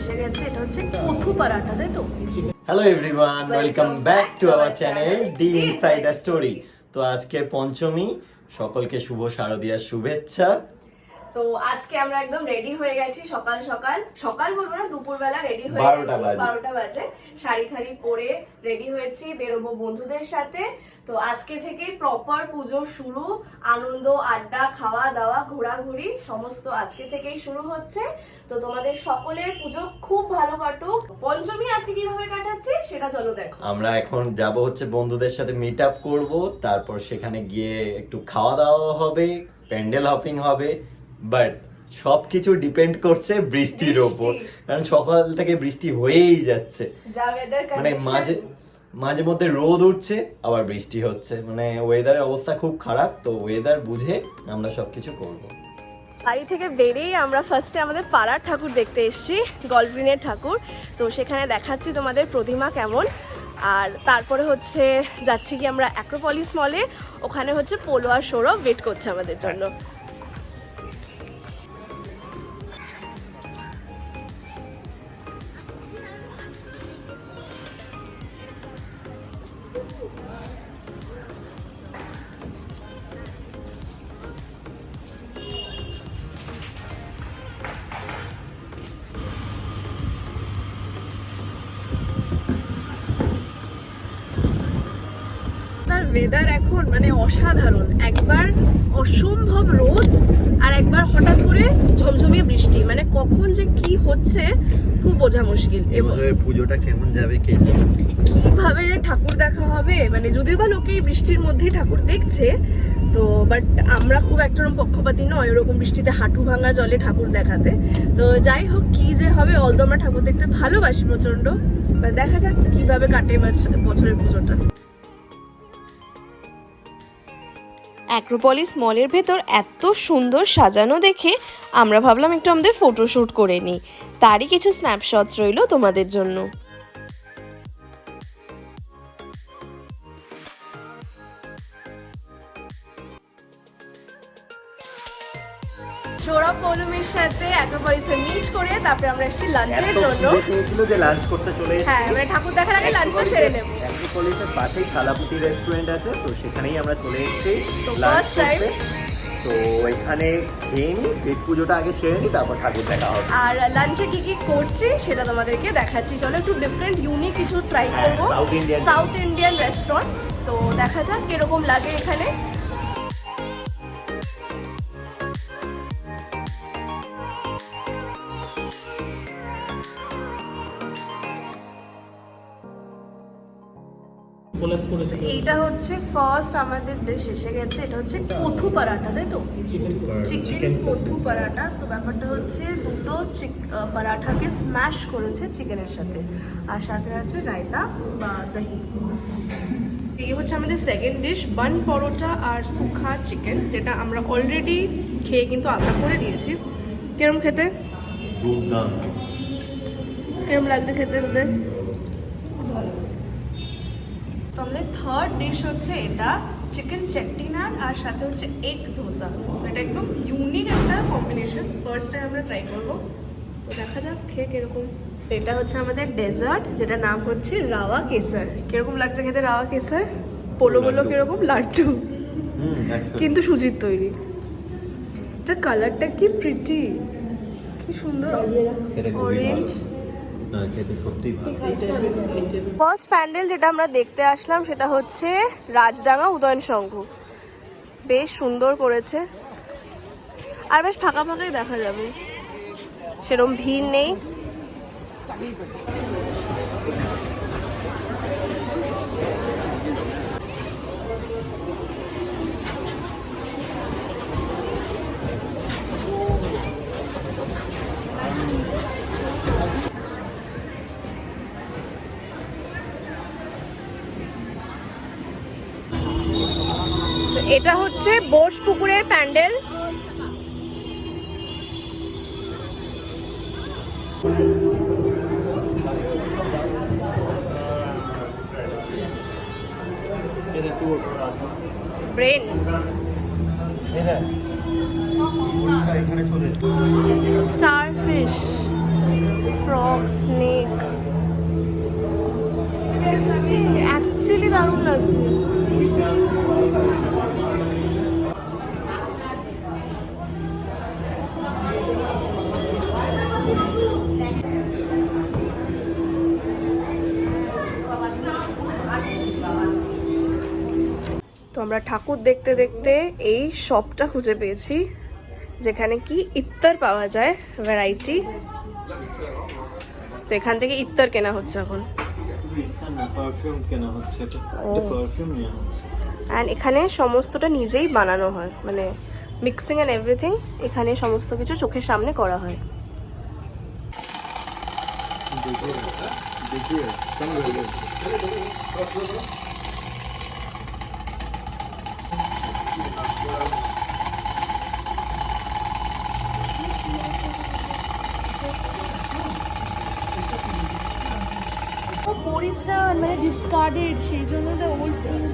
এসে গেছে, এটা হচ্ছে কথু পরাঠা, তাই তো? Hello everyone, welcome back to our channel the insider story. তো আজকে পঞ্চমী, সকলকে শুভ শারদীয়ার শুভেচ্ছা। তো আজকে আমরা একদম রেডি হয়ে গেছি, সকাল সকাল, সকাল বলবো না, দুপুরবেলা রেডি হয়ে 12টা গেছি, বাজে। 12টা বাজে। শাড়ি ঠাড়ি পরে রেডি হয়েছি, বেরোবো বন্ধুদের সাথে। তো আজকে থেকেই প্রপার পুজো শুরু, আনন্দ, আড্ডা, খাওয়া দাওয়া, ঘোরাঘুরি সমস্ত আজকে থেকেই শুরু হচ্ছে। তো তোমাদের সকলের পুজো খুব ভালো কাটুক। পঞ্চমী আজকে কিভাবে কাটাচ্ছি সেটা চলো দেখো। আমরা এখন যাব হচ্ছে বন্ধুদের সাথে মিট আপ করবো, তারপর সেখানে গিয়ে একটু খাওয়া দাওয়া হবে, প্যান্ডেল হপিং হবে। বাট সবকিছু ডিপেন্ড করছে বৃষ্টির ওপর, কারণ সকাল থেকে বৃষ্টি হয়েই যাচ্ছে। যা ওয়েদার মানে মাঝে মধ্যে রোদ উঠছে, আবার বৃষ্টি হচ্ছে, মানে ওয়েদারের অবস্থা খুব খারাপ। তো ওয়েদার বুঝে আমরা সবকিছু করবো। বাড়ি থেকে বেরিয়ে আমরা ফার্স্টে আমাদের পাড়ার ঠাকুর দেখতে এসেছি, গলগ্রিনের ঠাকুর। তো সেখানে দেখাচ্ছি তোমাদের প্রতিমা কেমন। আর তারপরে হচ্ছে যাচ্ছি কি আমরা অ্যাক্রোপলিস মলে, ওখানে হচ্ছে পোলো আর সৌরভ ওয়েট করছে আমাদের জন্য। ওয়েদার এখন মানে অসাধারণ, একবার অসম্ভব রোদ আর একবার হঠাৎ করে ঝমঝমিয়ে বৃষ্টি, মানে কখন যে কি হচ্ছে খুব বোঝা মুশকিল। এবছরের পুজোটা কেমন যাবে কে জানে, কিভাবে যে ঠাকুর দেখা হবে, মানে যদিও বা লোকে বৃষ্টির মধ্যেই ঠাকুর দেখছে, তো বাট আমরা খুব একটা পক্ষপাতী নয় ওরকম বৃষ্টিতে হাঁটু ভাঙা জলে ঠাকুর দেখাতে। তো যাই হোক, কি যে হবে, অলদো আমরা ঠাকুর দেখতে ভালোবাসি প্রচন্ড। দেখা যাক কিভাবে কাটে বছরের পুজোটা। অ্যাক্রোপলিস মলের ভেতর এত সুন্দর সাজানো দেখে আমরা ভাবলাম একটু আমাদের ফটোশ্যুট করে নিই, তারই কিছু স্ন্যাপশটস রইল তোমাদের জন্য। সৌরভ পৌলমীর সাথে অ্যাক্রোপলিসে মিট করে তারপরে আমরা এসেছি লাঞ্চের জন্য। ছিল যে লাঞ্চ করতে চলে এসেছি। হ্যাঁ, মানে ঠাকুর দেখার আগে লাঞ্চটা সেরে নেব। অ্যাক্রোপলিসের পাশেই থালাপুতি রেস্টুরেন্ট আছে, তো সেখানেই আমরা চলে এসেছি তো লাঞ্চ ফার্স্ট টাইম করতে। তো এখানে খেয়ে নিই, পেট পুজোটা আগে সেরে নিই, তারপর ঠাকুর দেখা হবে। আর লাঞ্চে কি কি করছি সেটা তোমাদেরকে দেখাচ্ছি। চলো একটু ডিফারেন্ট ইউনিক কিছু ট্রাই করবো, সাউথ ইন্ডিয়ান রেস্টুরেন্ট। তো দেখা যাক কিরকম লাগে এখানে। এইটা হচ্ছে ফার্স্ট আমাদের ডিশ এসে গেছে, এটা হচ্ছে কথু পরাঠা, তাই তো? চিকেন কথু পরাঠা। তো ব্যাপারটা হচ্ছে দুটো পরাঠাকে স্ম্যাশ করেছে চিকেনের সাথে, আর সাথে আছে রায়তা বা দহি। এই হচ্ছে আমাদের সেকেন্ড ডিশ, বান পরোটা আর সুখা চিকেন, যেটা আমরা অলরেডি খেয়ে কিন্তু আলাদা করে দিয়েছি। কিরম খেতে, কিরম লাগছে খেতে ওদের? তো আমাদের থার্ড ডিশ হচ্ছে এটা চিকেন চাটনি নান, আর সাথে হচ্ছে এগ ধোসা। তো এটা একদম ইউনিক একটা কম্বিনেশন, ফার্স্ট টাইম আমরা ট্রাই করবো। তো দেখা যাক খেয়ে কিরকম। এটা হচ্ছে আমাদের ডেজার্ট, যেটা নাম হচ্ছে রাওয়া কেসার। কিরকম লাগছে খেতে রাওয়া কেসার? পোলো বলো কিরকম লাড্ডু, কিন্তু সুজির তৈরি। এটার কালারটা কি প্রিটি, কি সুন্দর অরেঞ্জ। ফার্স্ট প্যান্ডেল যেটা আমরা দেখতে আসলাম সেটা হচ্ছে রাজডাঙ্গা উদয়ন সংঘ, বেশ সুন্দর করেছে, আর বেশ ফাঁকা ফাঁকাই দেখা যাবে, সেরকম ভিড় নেই। এটা হচ্ছে বোসপুকুরের pandal. Brain starfish, frog, snake actually দারুণ লাগছে। তো আমরা ঠাকুর দেখতে দেখতে এই শপটা খুঁজে পেয়েছি যেখানে কি ইত্তর পাওয়া যায় ভ্যারাইটি। তো এখান থেকে ইত্তর কেনা হচ্ছে এখন। পারফিউম কেনা হচ্ছে, পারফিউম নিয়ে অ্যান্ড এখানে সমস্তটা নিজেই বানানো হয়, মানে মিক্সিং অ্যান্ড এভরিথিং এখানে সমস্ত কিছু চোখের সামনে করা হয়। পরিত্রাণ মানে ডিসকার্ডেড, সেই জন্য দ্য ওল্ড থিংস।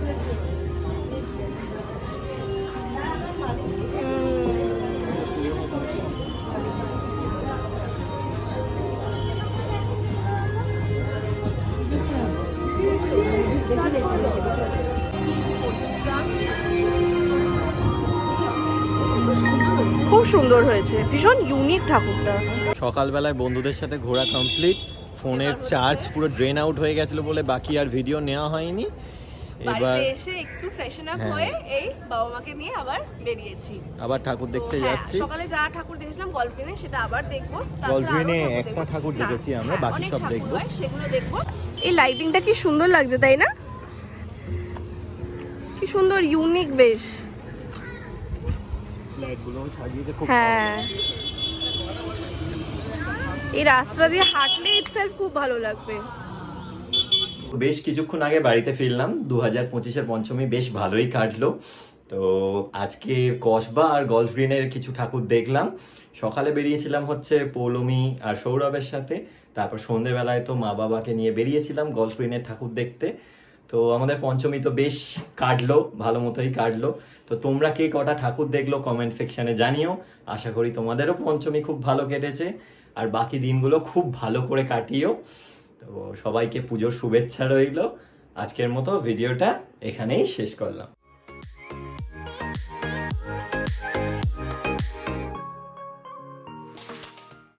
খুব সুন্দর হয়েছে, ভীষণ ইউনিক ঠাকুরটা। সকালবেলায় বন্ধুদের সাথে ঘোরা কমপ্লিট, ফোনের চার্জ পুরো ড্রেন আউট হয়ে গেছিল বলে বাকি আর ভিডিও নেওয়া হয়নি। এবার বাড়িতে এসে একটু ফ্রেশন আপ হ্যাঁ। হয়ে এই বাবা মাকে নিয়ে আবার বেরিয়েছি। আবার ঠাকুর দেখতে তো হ্যাঁ, যাচ্ছি। সকালে যা ঠাকুর দেখেছিলাম গল্ফগ্রিনে সেটা আবার দেখবো। গল্ফগ্রিনে একটা ঠাকুর দেখেছি আমরা, বাকি সব দেখবো। সেগুলো দেখবো। এই লাইটিংটা কি সুন্দর লাগছে তাই না? কি সুন্দর ইউনিক বেশ। লাইটগুলো সাজিয়েছে খুব হ্যাঁ, এই রাস্তা দিয়ে হাঁটলে ইটসেলফ খুব ভালো লাগবে। বেশ কিছুক্ষণ আগে বাড়িতে ফিরলাম। 2025-এর পঞ্চমী বেশ ভালোই কাটলো। তো আজকে কসবা আর গলফ গ্রিনের কিছু ঠাকুর দেখলাম। সকালে বেরিয়েছিলাম হচ্ছে পৌলমী আর সৌরভের সাথে, তারপর সন্ধেবেলায় তো মা বাবাকে নিয়ে বেরিয়েছিলাম গলফ গ্রিনের ঠাকুর দেখতে। তো আমাদের পঞ্চমী তো বেশ কাটলো, ভালো মতোই কাটলো। তো তোমরা কে কটা ঠাকুর দেখলো কমেন্ট সেকশনে জানিও। আশা করি তোমাদেরও পঞ্চমী খুব ভালো কেটেছে, আর বাকি দিনগুলো খুব ভালো করে কাটিও। তো সবাইকে পুজোর শুভেচ্ছা রইলো। আজকের মতো ভিডিওটা এখানেই শেষ করলাম।